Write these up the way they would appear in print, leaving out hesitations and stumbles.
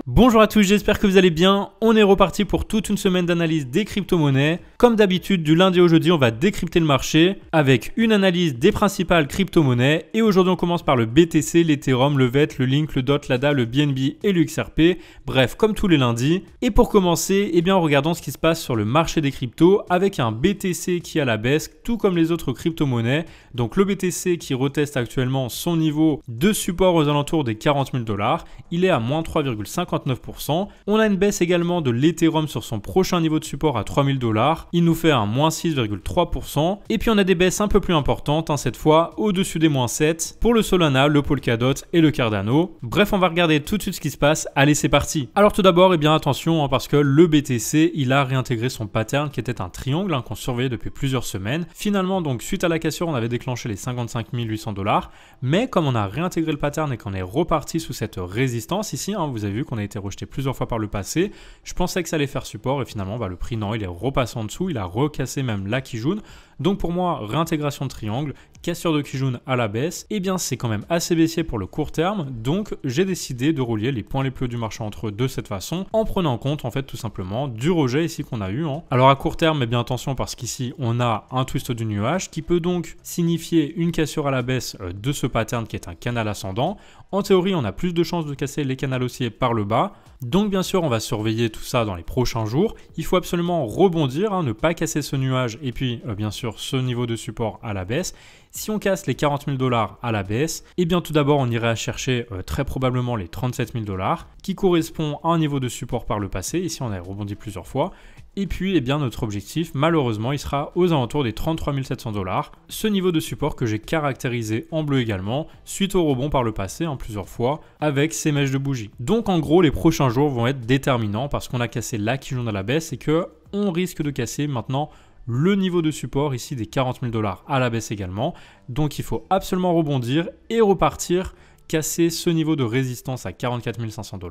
Bonjour à tous, j'espère que vous allez bien. On est reparti pour toute une semaine d'analyse des crypto-monnaies. Comme d'habitude, du lundi au jeudi, on va décrypter le marché avec une analyse des principales crypto-monnaies. Et aujourd'hui, on commence par le BTC, l'Ethereum, le VET, le Link, le DOT, l'ADA, le BNB et le XRP. Bref, comme tous les lundis. Et pour commencer, regardons ce qui se passe sur le marché des cryptos avec un BTC qui est à la baisse, tout comme les autres crypto-monnaies. Donc le BTC qui reteste actuellement son niveau de support aux alentours des 40 000 $. Il est à moins 3,59%. On a une baisse également de l'Ethereum sur son prochain niveau de support à 3 000 $. Il nous fait un moins 6,3%. Et puis on a des baisses un peu plus importantes, cette fois au-dessus des moins 7 pour le Solana, le Polkadot et le Cardano. Bref, on va regarder tout de suite ce qui se passe. Allez, c'est parti. Alors tout d'abord, attention parce que le BTC, il a réintégré son pattern qui était un triangle qu'on surveillait depuis plusieurs semaines. Finalement, donc suite à la cassure, on avait déclenché les 55 800 $. Mais comme on a réintégré le pattern et qu'on est reparti sous cette résistance ici, vous avez vu qu'on a été rejeté plusieurs fois par le passé. Je pensais que ça allait faire support et finalement le prix non, il est repassé en dessous, il a recassé même la Kijun. Donc pour moi, réintégration de triangle, cassure de Kijun à la baisse, c'est quand même assez baissier pour le court terme. Donc j'ai décidé de relier les points les plus hauts du marché entre eux de cette façon, en prenant en compte tout simplement du rejet ici qu'on a eu. Alors à court terme, attention parce qu'ici on a un twist du nuage qui peut donc signifier une cassure à la baisse de ce pattern qui est un canal ascendant. En théorie, on a plus de chances de casser les canaux haussiers par le bas. Donc bien sûr, on va surveiller tout ça dans les prochains jours. Il faut absolument rebondir, ne pas casser ce nuage et puis bien sûr ce niveau de support à la baisse. Si on casse les 40 000 $ à la baisse, tout d'abord on irait chercher très probablement les 37 000 $ qui correspond à un niveau de support par le passé. Ici on a rebondi plusieurs fois. Et puis notre objectif malheureusement il sera aux alentours des 33 700 $. Ce niveau de support que j'ai caractérisé en bleu également suite au rebond par le passé plusieurs fois avec ces mèches de bougies. Donc en gros les prochains jours vont être déterminants parce qu'on a cassé la Kijun à la baisse et que on risque de casser maintenant le niveau de support ici des 40 000 $ à la baisse également. Donc il faut absolument rebondir et repartir, casser ce niveau de résistance à 44 500 $.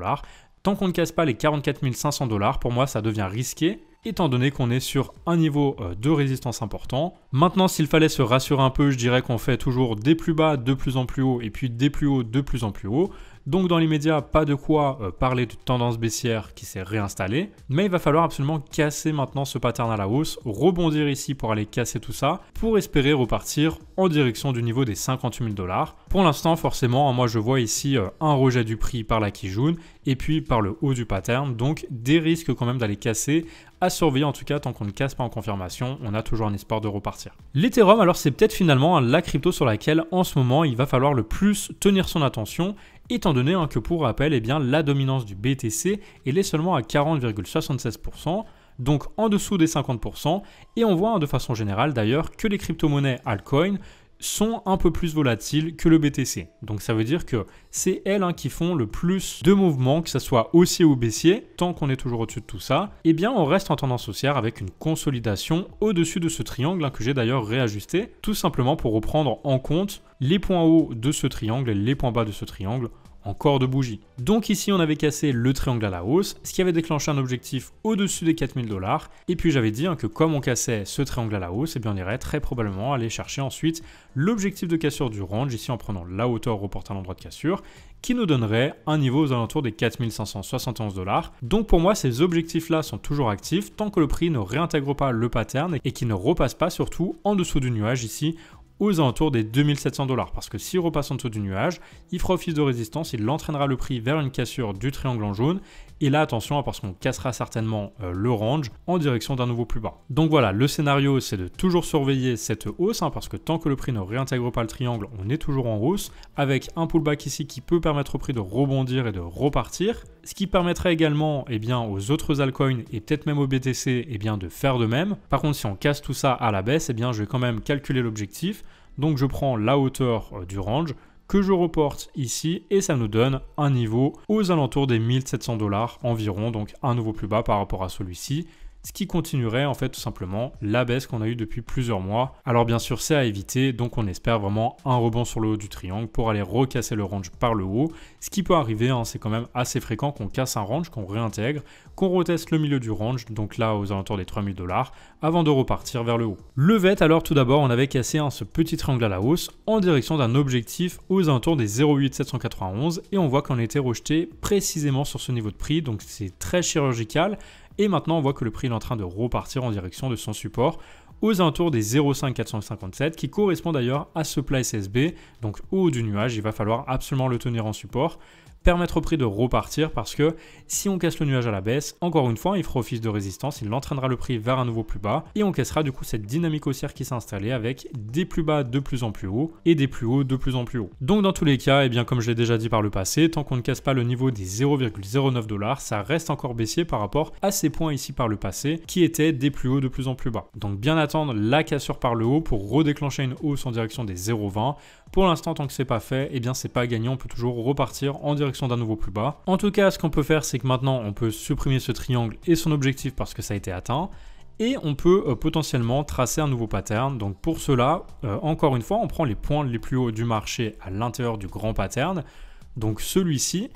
Tant qu'on ne casse pas les 44 500 $, pour moi ça devient risqué étant donné qu'on est sur un niveau de résistance important. Maintenant, s'il fallait se rassurer un peu, je dirais qu'on fait toujours des plus bas de plus en plus haut et puis des plus hauts de plus en plus haut. Donc dans l'immédiat, pas de quoi parler de tendance baissière qui s'est réinstallée, mais il va falloir absolument casser maintenant ce pattern à la hausse, rebondir ici pour aller casser tout ça, pour espérer repartir en direction du niveau des 58 000 $. Pour l'instant, forcément, moi je vois ici un rejet du prix par la Kijun et puis par le haut du pattern, donc des risques quand même d'aller casser, à surveiller en tout cas tant qu'on ne casse pas en confirmation, on a toujours un espoir de repartir. L'Ethereum, alors c'est peut-être finalement la crypto sur laquelle en ce moment il va falloir le plus tenir son attention, étant donné que pour rappel, la dominance du BTC elle est seulement à 40,76%, donc en dessous des 50%, et on voit de façon générale d'ailleurs que les crypto-monnaies altcoins sont un peu plus volatiles que le BTC. Donc ça veut dire que c'est elles qui font le plus de mouvements, que ce soit haussier ou baissier. Tant qu'on est toujours au-dessus de tout ça, on reste en tendance haussière avec une consolidation au-dessus de ce triangle que j'ai d'ailleurs réajusté, tout simplement pour reprendre en compte les points hauts de ce triangle et les points bas de ce triangle encore de bougies. Donc ici on avait cassé le triangle à la hausse, ce qui avait déclenché un objectif au-dessus des 4 000 $. Et puis j'avais dit que comme on cassait ce triangle à la hausse, on irait très probablement aller chercher ensuite l'objectif de cassure du range, ici en prenant la hauteur reportée à l'endroit de cassure, qui nous donnerait un niveau aux alentours des 4 571 $. Donc pour moi, ces objectifs-là sont toujours actifs tant que le prix ne réintègre pas le pattern et qu'il ne repasse pas surtout en dessous du nuage ici, aux alentours des 2700 $. Parce que s'il repasse en dessous du nuage, il fera office de résistance, il entraînera le prix vers une cassure du triangle en jaune. Et là, attention, parce qu'on cassera certainement le range en direction d'un nouveau plus bas. Donc voilà, le scénario, c'est de toujours surveiller cette hausse, parce que tant que le prix ne réintègre pas le triangle, on est toujours en hausse, avec un pullback ici qui peut permettre au prix de rebondir et de repartir. Ce qui permettrait également aux autres altcoins et peut-être même au BTC de faire de même. Par contre, si on casse tout ça à la baisse, je vais quand même calculer l'objectif. Donc je prends la hauteur du range que je reporte ici et ça nous donne un niveau aux alentours des 1700 $ environ, donc un nouveau plus bas par rapport à celui-ci. ce qui continuerait en fait tout simplement la baisse qu'on a eue depuis plusieurs mois. Alors bien sûr c'est à éviter, donc on espère vraiment un rebond sur le haut du triangle pour aller recasser le range par le haut. Ce qui peut arriver, hein, c'est quand même assez fréquent qu'on casse un range, qu'on réintègre, qu'on reteste le milieu du range, donc là aux alentours des 3000 $, avant de repartir vers le haut. Le VET, alors tout d'abord on avait cassé ce petit triangle à la hausse en direction d'un objectif aux alentours des 0,8791 et on voit qu'on a été rejeté précisément sur ce niveau de prix, donc c'est très chirurgical. Et maintenant, on voit que le prix est en train de repartir en direction de son support aux alentours des 0,5457 qui correspond d'ailleurs à ce plat SSB. Donc au haut du nuage, il va falloir absolument le tenir en support, permettre au prix de repartir parce que si on casse le nuage à la baisse, encore une fois, il fera office de résistance, il entraînera le prix vers un nouveau plus bas et on cassera du coup cette dynamique haussière qui s'est installée avec des plus bas de plus en plus haut et des plus hauts de plus en plus haut. Donc dans tous les cas, eh bien, comme je l'ai déjà dit par le passé, tant qu'on ne casse pas le niveau des 0,09 $, ça reste encore baissier par rapport à ces points ici par le passé qui étaient des plus hauts de plus en plus bas. Donc bien attendre la cassure par le haut pour redéclencher une hausse en direction des 0,20. Pour l'instant, tant que c'est pas fait, eh bien c'est pas gagné, on peut toujours repartir en direction d'un nouveau plus bas. En tout cas, ce qu'on peut faire, c'est que maintenant on peut supprimer ce triangle et son objectif parce que ça a été atteint. Et on peut potentiellement tracer un nouveau pattern. Donc pour cela, encore une fois, on prend les points les plus hauts du marché à l'intérieur du grand pattern. Donc celui-ci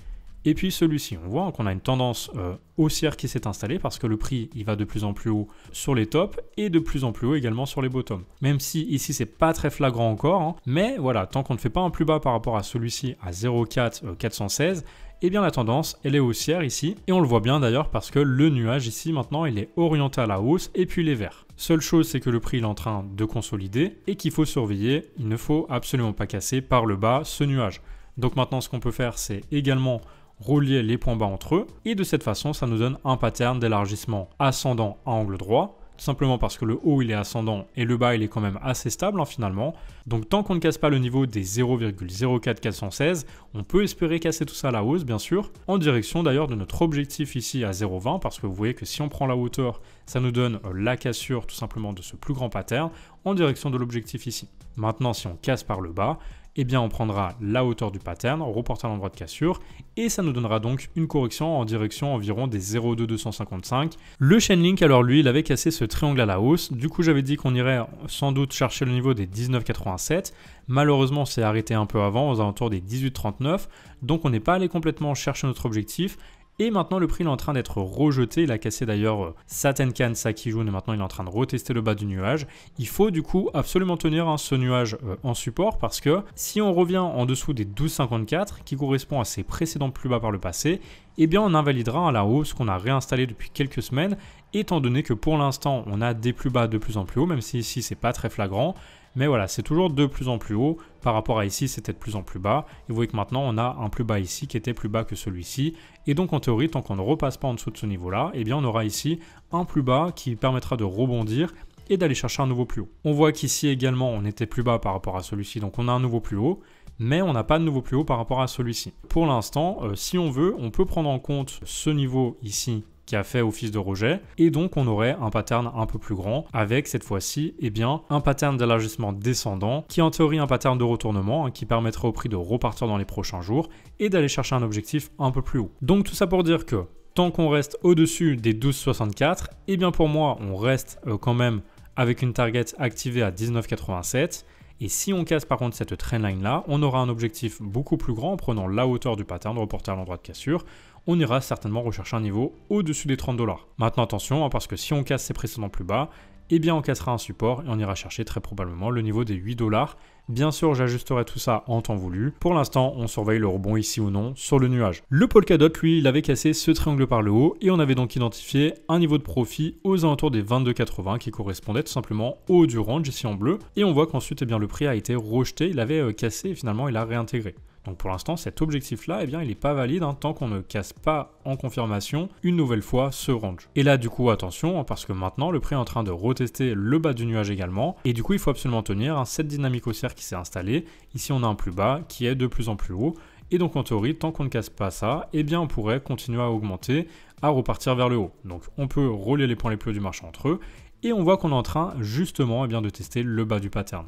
et puis celui-ci. On voit qu'on a une tendance haussière qui s'est installée parce que le prix il va de plus en plus haut sur les tops et de plus en plus haut également sur les bottoms. Même si ici c'est pas très flagrant encore, hein, mais voilà, tant qu'on ne fait pas un plus bas par rapport à celui-ci à 0,416, eh bien la tendance elle est haussière ici et on le voit bien d'ailleurs parce que le nuage ici maintenant il est orienté à la hausse et puis il est vert. Seule chose c'est que le prix il est en train de consolider et qu'il faut surveiller, il ne faut absolument pas casser par le bas ce nuage. Donc maintenant ce qu'on peut faire c'est également relier les points bas entre eux et de cette façon ça nous donne un pattern d'élargissement ascendant à angle droit, tout simplement parce que le haut il est ascendant et le bas il est quand même assez stable finalement. Donc tant qu'on ne casse pas le niveau des 0,04416, on peut espérer casser tout ça à la hausse bien sûr, en direction d'ailleurs de notre objectif ici à 0,20 parce que vous voyez que si on prend la hauteur, ça nous donne la cassure tout simplement de ce plus grand pattern en direction de l'objectif ici. Maintenant si on casse par le bas, eh bien on prendra la hauteur du pattern, on reportera l'endroit de cassure et ça nous donnera donc une correction en direction environ des 0,2255. Le Chainlink alors lui il avait cassé ce triangle à la hausse, du coup j'avais dit qu'on irait sans doute chercher le niveau des 19,87, malheureusement c'est arrêté un peu avant aux alentours des 18,39, donc on n'est pas allé complètement chercher notre objectif. Et maintenant le prix il est en train d'être rejeté, il a cassé d'ailleurs Satenkan, Sakijun et maintenant il est en train de retester le bas du nuage. Il faut du coup absolument tenir ce nuage en support parce que si on revient en dessous des 12,54 qui correspond à ses précédents plus bas par le passé, eh bien on invalidera à la hausse qu'on a réinstallé depuis quelques semaines étant donné que pour l'instant on a des plus bas de plus en plus haut, même si ici c'est pas très flagrant. Mais voilà, c'est toujours de plus en plus haut. Par rapport à ici, c'était de plus en plus bas. Et vous voyez que maintenant, on a un plus bas ici qui était plus bas que celui-ci. Et donc, en théorie, tant qu'on ne repasse pas en dessous de ce niveau-là, eh bien, on aura ici un plus bas qui permettra de rebondir et d'aller chercher un nouveau plus haut. On voit qu'ici également, on était plus bas par rapport à celui-ci. Donc, on a un nouveau plus haut. Mais on n'a pas de nouveau plus haut par rapport à celui-ci. Pour l'instant, si on veut, on peut prendre en compte ce niveau ici qui a fait office de rejet et donc on aurait un pattern un peu plus grand avec cette fois-ci eh bien un pattern d'élargissement descendant qui est en théorie un pattern de retournement qui permettrait au prix de repartir dans les prochains jours et d'aller chercher un objectif un peu plus haut. Donc tout ça pour dire que tant qu'on reste au-dessus des 12,64, eh bien pour moi on reste quand même avec une target activée à 19,87. Et si on casse par contre cette trendline là, on aura un objectif beaucoup plus grand en prenant la hauteur du pattern reporté à l'endroit de cassure. On ira certainement rechercher un niveau au-dessus des 30 $. Maintenant attention, parce que si on casse ces précédents plus bas, eh bien on cassera un support et on ira chercher très probablement le niveau des 8 $. Bien sûr, j'ajusterai tout ça en temps voulu. Pour l'instant, on surveille le rebond ici ou non sur le nuage. Le Polkadot, lui, il avait cassé ce triangle par le haut et on avait donc identifié un niveau de profit aux alentours des 22,80 qui correspondait tout simplement au haut du range ici en bleu. Et on voit qu'ensuite, eh bien, le prix a été rejeté, il avait cassé et finalement il a réintégré. Donc pour l'instant, cet objectif-là, eh bien, il n'est pas valide tant qu'on ne casse pas en confirmation une nouvelle fois ce range. Et là, du coup, attention, parce que maintenant, le prix est en train de retester le bas du nuage également. Et du coup, il faut absolument tenir cette dynamique haussière qui s'est installée. Ici, on a un plus bas qui est de plus en plus haut. Et donc, en théorie, tant qu'on ne casse pas ça, eh bien, on pourrait continuer à augmenter, à repartir vers le haut. Donc, on peut relier les points les plus hauts du marché entre eux. Et on voit qu'on est en train, justement, eh bien, de tester le bas du pattern.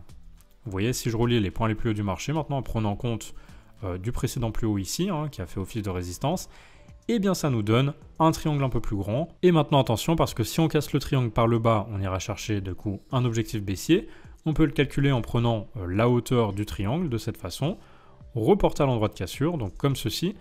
Vous voyez, si je relie les points les plus hauts du marché, maintenant, en prenant en compte du précédent plus haut ici, qui a fait office de résistance, et bien ça nous donne un triangle un peu plus grand. Et maintenant attention, parce que si on casse le triangle par le bas, on ira chercher du coup un objectif baissier. On peut le calculer en prenant la hauteur du triangle de cette façon, reporter à l'endroit de cassure, donc comme ceci,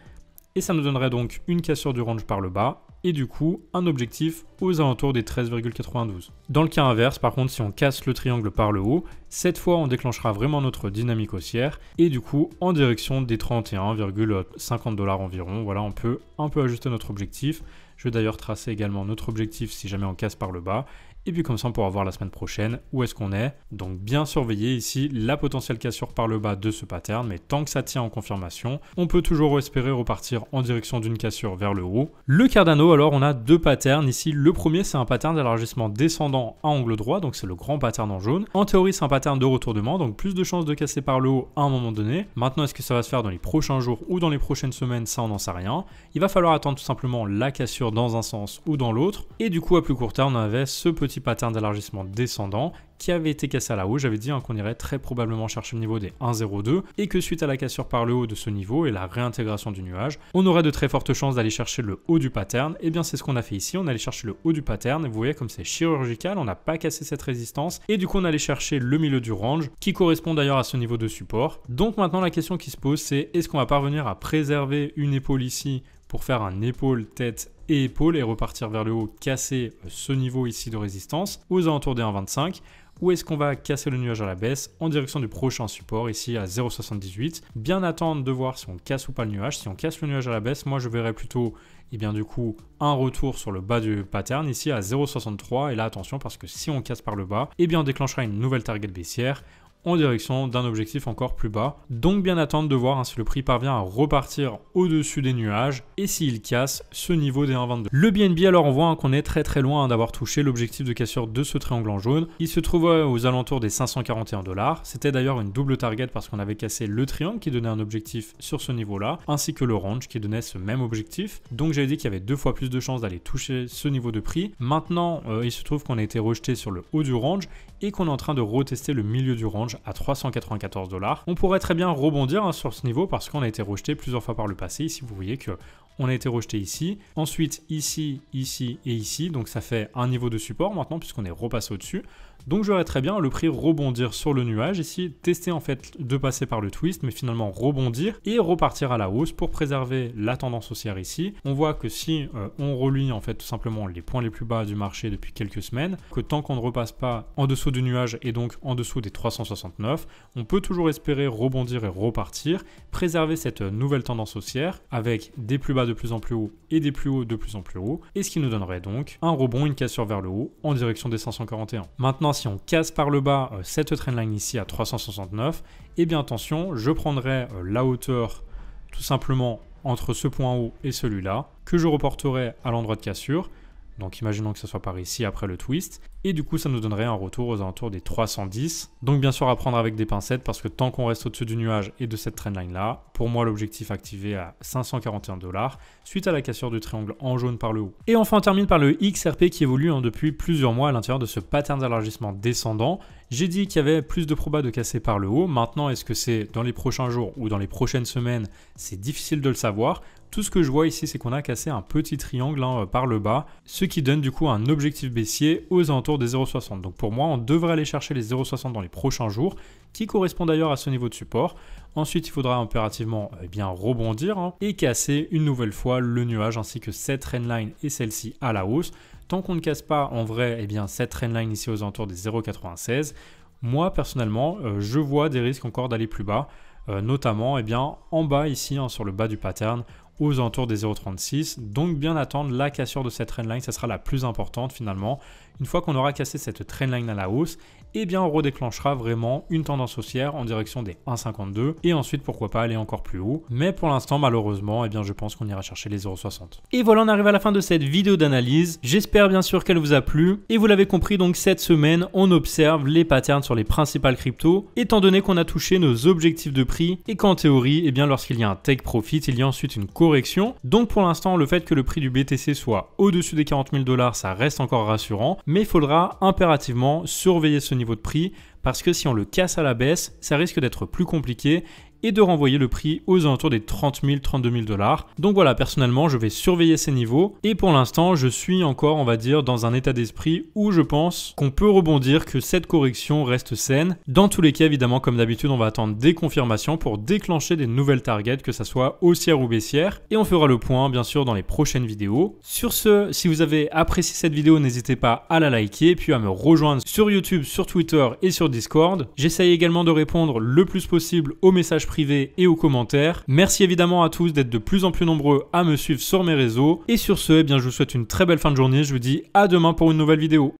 et ça nous donnerait donc une cassure du range par le bas, et du coup un objectif aux alentours des 13,92. Dans le cas inverse, par contre, si on casse le triangle par le haut, cette fois on déclenchera vraiment notre dynamique haussière, et du coup en direction des 31,50 $ environ. Voilà, on peut un peu ajuster notre objectif. Je vais d'ailleurs tracer également notre objectif si jamais on casse par le bas. Et puis comme ça, on pourra voir la semaine prochaine où est-ce qu'on est. Donc bien surveiller ici la potentielle cassure par le bas de ce pattern. Mais tant que ça tient en confirmation, on peut toujours espérer repartir en direction d'une cassure vers le haut. Le Cardano, alors on a deux patterns ici. Le premier, c'est un pattern d'élargissement descendant à angle droit. Donc c'est le grand pattern en jaune. En théorie, c'est un pattern de retournement. Donc plus de chances de casser par le haut à un moment donné. Maintenant, est-ce que ça va se faire dans les prochains jours ou dans les prochaines semaines? Ça, on n'en sait rien. Il va falloir attendre tout simplement la cassure dans un sens ou dans l'autre. Et du coup, à plus court terme, on avait ce petit pattern d'élargissement descendant qui avait été cassé à la hausse. J'avais dit qu'on irait très probablement chercher le niveau des 1,02 et que suite à la cassure par le haut de ce niveau et la réintégration du nuage, on aurait de très fortes chances d'aller chercher le haut du pattern. Et bien c'est ce qu'on a fait ici, on allait chercher le haut du pattern et vous voyez comme c'est chirurgical, on n'a pas cassé cette résistance et du coup on allait chercher le milieu du range qui correspond d'ailleurs à ce niveau de support. Donc maintenant la question qui se pose, c'est est-ce qu'on va parvenir à préserver une épaule ici pour faire un épaule, tête et épaule et repartir vers le haut, casser ce niveau ici de résistance aux alentours des 1,25, ou est-ce qu'on va casser le nuage à la baisse en direction du prochain support ici à 0,78. Bien attendre de voir si on casse ou pas le nuage. Si on casse le nuage à la baisse, moi je verrais plutôt du coup un retour sur le bas du pattern ici à 0,63, et là attention parce que si on casse par le bas, on déclenchera une nouvelle target baissière en direction d'un objectif encore plus bas. Donc bien attendre de voir si le prix parvient à repartir au-dessus des nuages et s'il casse ce niveau des 1,22. Le BNB, alors on voit qu'on est très loin d'avoir touché l'objectif de cassure de ce triangle en jaune. Il se trouvait aux alentours des 541 $. C'était d'ailleurs une double target parce qu'on avait cassé le triangle qui donnait un objectif sur ce niveau-là, ainsi que le range qui donnait ce même objectif. Donc j'avais dit qu'il y avait 2 fois plus de chances d'aller toucher ce niveau de prix. Maintenant, il se trouve qu'on a été rejeté sur le haut du range et qu'on est en train de retester le milieu du range à 394 $. On pourrait très bien rebondir sur ce niveau parce qu'on a été rejeté plusieurs fois par le passé. Ici, vous voyez que on a été rejeté ici, ensuite ici, ici et ici. Donc ça fait un niveau de support maintenant puisqu'on est repassé au-dessus. Donc j'aurais très bien le prix rebondir sur le nuage ici, tester en fait de passer par le twist, mais finalement rebondir et repartir à la hausse pour préserver la tendance haussière ici. On voit que si on relie en fait tout simplement les points les plus bas du marché depuis quelques semaines, que tant qu'on ne repasse pas en dessous du nuage et donc en dessous des 369, on peut toujours espérer rebondir et repartir, préserver cette nouvelle tendance haussière avec des plus bas de plus en plus haut et des plus hauts de plus en plus haut, et ce qui nous donnerait donc un rebond, une cassure vers le haut en direction des 541. Maintenant, si on casse par le bas cette trendline ici à 369, et bien attention, je prendrai la hauteur tout simplement entre ce point haut et celui-là, que je reporterai à l'endroit de cassure. Donc imaginons que ce soit par ici après le twist. Et du coup, ça nous donnerait un retour aux alentours des 310. Donc bien sûr à prendre avec des pincettes parce que tant qu'on reste au-dessus du nuage et de cette trendline là, pour moi l'objectif activé à 541 $ suite à la cassure du triangle en jaune par le haut. Et enfin on termine par le XRP qui évolue depuis plusieurs mois à l'intérieur de ce pattern d'élargissement descendant. J'ai dit qu'il y avait plus de probas de casser par le haut. Maintenant, est-ce que c'est dans les prochains jours ou dans les prochaines semaines? C'est difficile de le savoir. Tout ce que je vois ici, c'est qu'on a cassé un petit triangle par le bas, ce qui donne du coup un objectif baissier aux alentours des 0,60. Donc pour moi, on devrait aller chercher les 0,60 dans les prochains jours, qui correspond d'ailleurs à ce niveau de support. Ensuite, il faudra impérativement rebondir et casser une nouvelle fois le nuage ainsi que cette trendline et celle-ci à la hausse. Tant qu'on ne casse pas en vrai cette trendline ici aux alentours des 0,96, moi personnellement, je vois des risques encore d'aller plus bas, notamment en bas ici sur le bas du pattern, aux alentours des 0,36. Donc bien attendre la cassure de cette trendline, ça sera la plus importante finalement. Une fois qu'on aura cassé cette trendline à la hausse, on redéclenchera vraiment une tendance haussière en direction des 1,52 et ensuite pourquoi pas aller encore plus haut. Mais pour l'instant malheureusement, je pense qu'on ira chercher les 0,60. Et voilà, on arrive à la fin de cette vidéo d'analyse. J'espère bien sûr qu'elle vous a plu. Et vous l'avez compris, donc cette semaine, on observe les patterns sur les principales cryptos, étant donné qu'on a touché nos objectifs de prix et qu'en théorie, lorsqu'il y a un take profit, il y a ensuite une correction. Donc pour l'instant, le fait que le prix du BTC soit au-dessus des 40 000 $, ça reste encore rassurant, mais il faudra impérativement surveiller ce niveau de prix parce que si on le casse à la baisse, ça risque d'être plus compliqué et de renvoyer le prix aux alentours des 30 000, 32 000 $. Donc voilà, personnellement, je vais surveiller ces niveaux et pour l'instant, je suis encore, on va dire, dans un état d'esprit où je pense qu'on peut rebondir, que cette correction reste saine. Dans tous les cas, évidemment, comme d'habitude, on va attendre des confirmations pour déclencher des nouvelles targets, que ça soit haussière ou baissière, et on fera le point, bien sûr, dans les prochaines vidéos. Sur ce, si vous avez apprécié cette vidéo, n'hésitez pas à la liker, puis à me rejoindre sur YouTube, sur Twitter et sur Discord. J'essaye également de répondre le plus possible aux messages privés et aux commentaires. Merci évidemment à tous d'être de plus en plus nombreux à me suivre sur mes réseaux. Et sur ce, eh bien, je vous souhaite une très belle fin de journée. Je vous dis à demain pour une nouvelle vidéo.